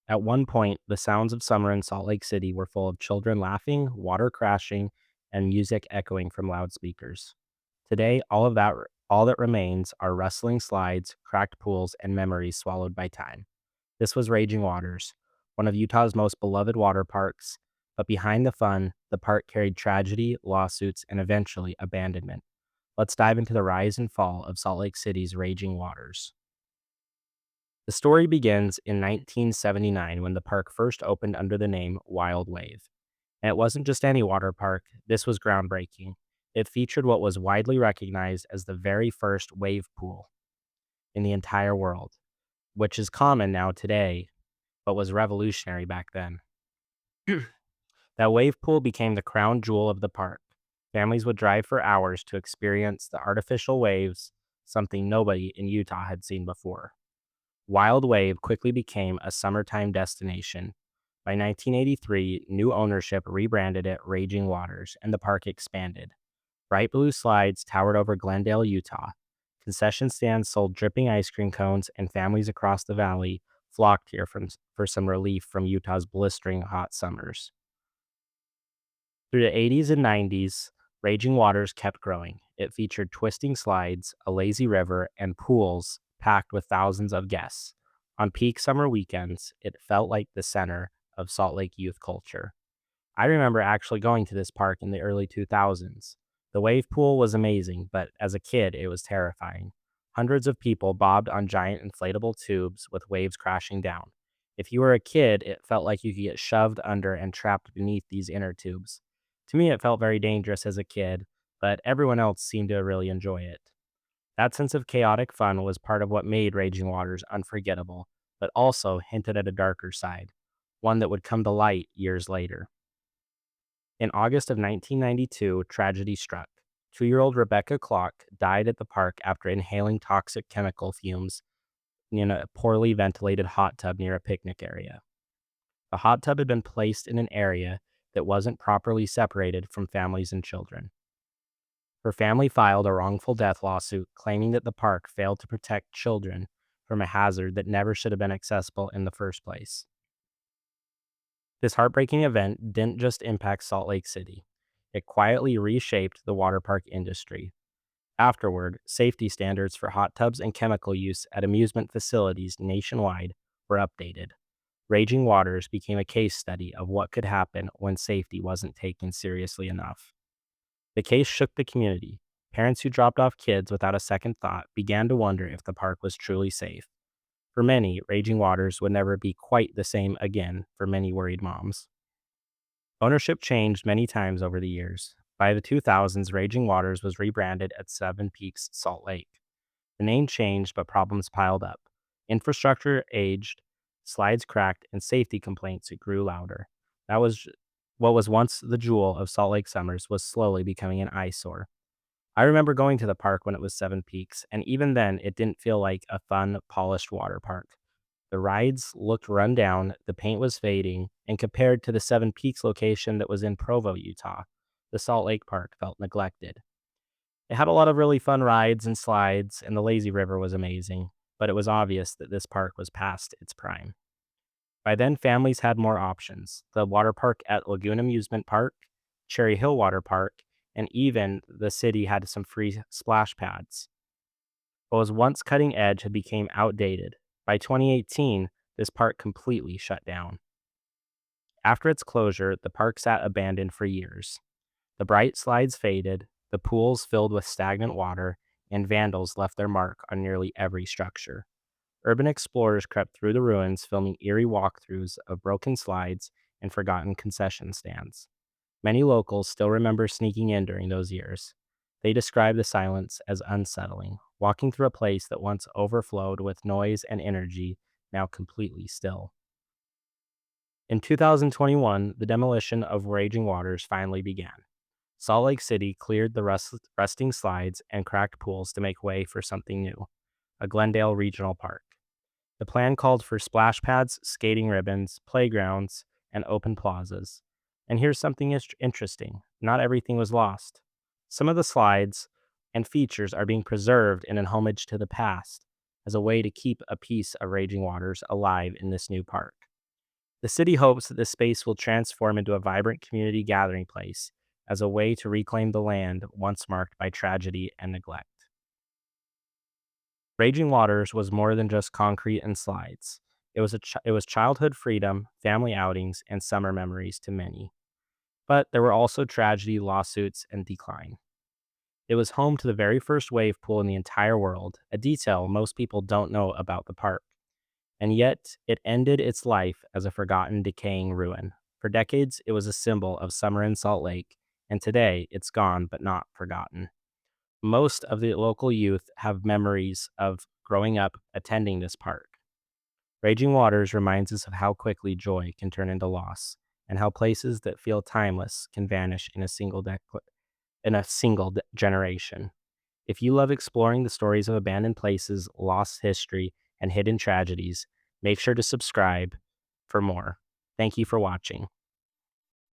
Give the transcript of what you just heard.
At one point, the sounds of summer in Salt Lake City were full of children laughing, water crashing, and music echoing from loudspeakers. Today, all that remains are rustling slides, cracked pools, and memories swallowed by time. This was Raging Waters, one of Utah's most beloved water parks, but behind the fun, the park carried tragedy, lawsuits, and eventually abandonment. Let's dive into the rise and fall of Salt Lake City's Raging Waters. The story begins in 1979 when the park first opened under the name Wild Wave. And it wasn't just any water park, this was groundbreaking. It featured what was widely recognized as the very first wave pool in the entire world, which is common now today, but was revolutionary back then. That wave pool became the crown jewel of the park. Families would drive for hours to experience the artificial waves, something nobody in Utah had seen before. Wild Wave quickly became a summertime destination. By 1983, new ownership rebranded it Raging Waters, and the park expanded. Bright blue slides towered over Glendale, Utah. Concession stands sold dripping ice cream cones, and families across the valley flocked here for some relief from Utah's blistering hot summers. Through the 80s and 90s, Raging Waters kept growing. It featured twisting slides, a lazy river, and pools packed with thousands of guests. On peak summer weekends, it felt like the center of Salt Lake youth culture. I remember actually going to this park in the early 2000s. The wave pool was amazing, but as a kid, it was terrifying. Hundreds of people bobbed on giant inflatable tubes with waves crashing down. If you were a kid, it felt like you could get shoved under and trapped beneath these inner tubes. To me, it felt very dangerous as a kid, but everyone else seemed to really enjoy it. That sense of chaotic fun was part of what made Raging Waters unforgettable, but also hinted at a darker side, one that would come to light years later. In August of 1992, tragedy struck. 2-year-old Rebecca Clark died at the park after inhaling toxic chemical fumes in a poorly ventilated hot tub near a picnic area. The hot tub had been placed in an area that wasn't properly separated from families and children. Her family filed a wrongful death lawsuit claiming that the park failed to protect children from a hazard that never should have been accessible in the first place. This heartbreaking event didn't just impact Salt Lake City, it quietly reshaped the water park industry. Afterward, safety standards for hot tubs and chemical use at amusement facilities nationwide were updated. Raging Waters became a case study of what could happen when safety wasn't taken seriously enough. The case shook the community. Parents who dropped off kids without a second thought began to wonder if the park was truly safe. For many, Raging Waters would never be quite the same again for many worried moms. Ownership changed many times over the years. By the 2000s, Raging Waters was rebranded as Seven Peaks Salt Lake. The name changed, but problems piled up. Infrastructure aged, slides cracked, and safety complaints grew louder. That was what was once the jewel of Salt Lake summers was slowly becoming an eyesore. I remember going to the park when it was Seven Peaks, and even then, it didn't feel like a fun, polished water park. The rides looked run down, the paint was fading, and compared to the Seven Peaks location that was in Provo, Utah, the Salt Lake Park felt neglected. It had a lot of really fun rides and slides, and the lazy river was amazing, but it was obvious that this park was past its prime. By then, families had more options. The water park at Lagoon Amusement Park, Cherry Hill Water Park, and even the city had some free splash pads. What was once cutting edge had become outdated. By 2018, this park completely shut down. After its closure, the park sat abandoned for years. The bright slides faded, the pools filled with stagnant water, and vandals left their mark on nearly every structure. Urban explorers crept through the ruins, filming eerie walkthroughs of broken slides and forgotten concession stands. Many locals still remember sneaking in during those years. They describe the silence as unsettling, walking through a place that once overflowed with noise and energy, now completely still. In 2021, the demolition of Raging Waters finally began. Salt Lake City cleared the rusting slides and cracked pools to make way for something new, a Glendale Regional Park. The plan called for splash pads, skating ribbons, playgrounds, and open plazas. And here's something interesting: not everything was lost. Some of the slides and features are being preserved in an homage to the past as a way to keep a piece of Raging Waters alive in this new park. The city hopes that this space will transform into a vibrant community gathering place as a way to reclaim the land once marked by tragedy and neglect. Raging Waters was more than just concrete and slides. It was childhood freedom, family outings, and summer memories to many. But there were also tragedy, lawsuits, and decline. It was home to the very first wave pool in the entire world, a detail most people don't know about the park. And yet, it ended its life as a forgotten, decaying ruin. For decades, it was a symbol of summer in Salt Lake, and today it's gone but not forgotten. Most of the local youth have memories of growing up attending this park. Raging Waters reminds us of how quickly joy can turn into loss, and how places that feel timeless can vanish in a generation. If you love exploring the stories of abandoned places, lost history, and hidden tragedies, make sure to subscribe for more. Thank you for watching.